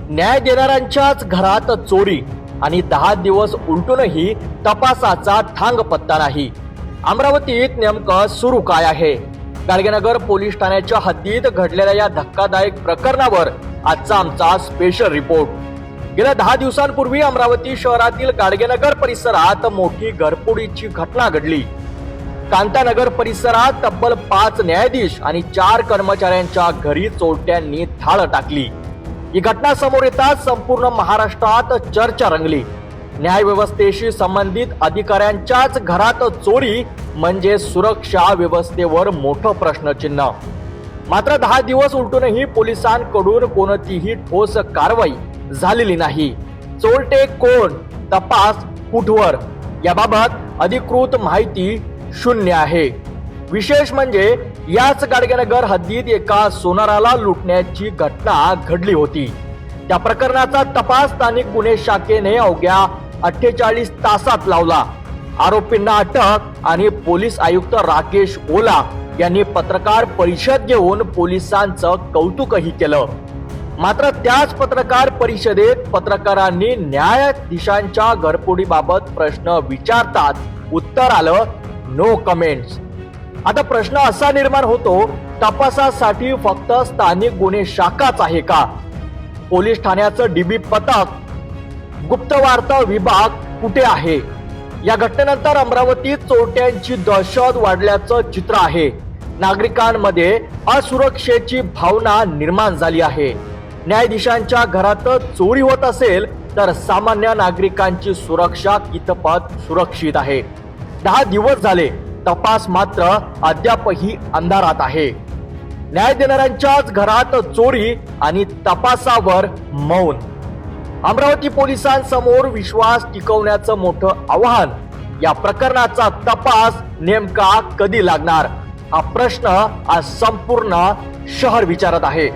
न्याय देणाऱ्यांच्याच घरात चोरी आणि 10 दिवस उलटूनही तपासाचा थांग पत्ता नाही. अमरावतीत नेमकं सुरू काय आहे? गाडगेनगर पोलीस ठाण्याच्या हद्दीत घडलेल्या या धक्कादायक प्रकरणावर आजचा आमचा स्पेशल रिपोर्ट. गेल्या 10 दिवसांपूर्वी अमरावती शहरातील गाडगेनगर परिसरात मोठी घरफोडीची घटना घडली. कांतानगर परिसरात तब्बल 5 न्यायाधीश आणि 4 कर्मचाऱ्यांच्या घरी चोरट्यांनी धाड टाकली. ही घटना समोर येताच संपूर्ण महाराष्ट्रात चर्चा रंगली. न्याय व्यवस्थेशी संबंधित अधिकाऱ्यांच्याच घरात चोरी म्हणजे सुरक्षा व्यवस्थेवर मोठं प्रश्नचिन्ह. मात्र 10 दिवस उलटूनही पोलिसांकडून कोणतीही ठोस कारवाई झालेली नाही. चोरटे कोण, तपास कुठवर याबाबत अधिकृत माहिती शून्य आहे. विशेष म्हणजे याच गाडगेनगर हद्दीत एका सोनाराला लुटण्याची घटना घडली होती. त्या प्रकरणाचा तपास स्थानिक गुन्हे शाखेने अवघ्या 48 तासात लावला. आरोपींना अटक आणि पोलीस आयुक्त राकेश ओला यांनी पत्रकार परिषद घेऊन पोलिसांचं कौतुकही केलं. मात्र त्याच पत्रकार परिषदेत पत्रकारांनी न्यायाधीशांच्या घरफोडीबाबत प्रश्न विचारतात उत्तर आलं नो कमेंट्स. आता प्रश्न असा निर्माण होतो, तपासासाठी फक्त स्थानिक गुन्हे शाखाच आहे का? पोलीस ठाण्याचं डीबी पथक, गुप्तवार्ता विभाग कुठे आहे? या घटनेनंतर अमरावतीत चोरट्यांची दहशत वाढल्याचं चित्र आहे. नागरिकांमध्ये असुरक्षेची भावना निर्माण झाली आहे. न्यायाधीशांच्या घरात चोरी होत असेल तर सामान्य नागरिकांची सुरक्षा कितपत सुरक्षित आहे? 10 दिवस झाले, तपास मात्र अद्यापही अंधारात आहे. न्याय देणाऱ्यांच्याच घरात चोरी आणि तपासावर मौन. अमरावती पोलिसांसमोर विश्वास टिकवण्याचं मोठं आव्हान. या प्रकरणाचा तपास नेमका कधी लागणार हा प्रश्न आज संपूर्ण शहर विचारत आहे.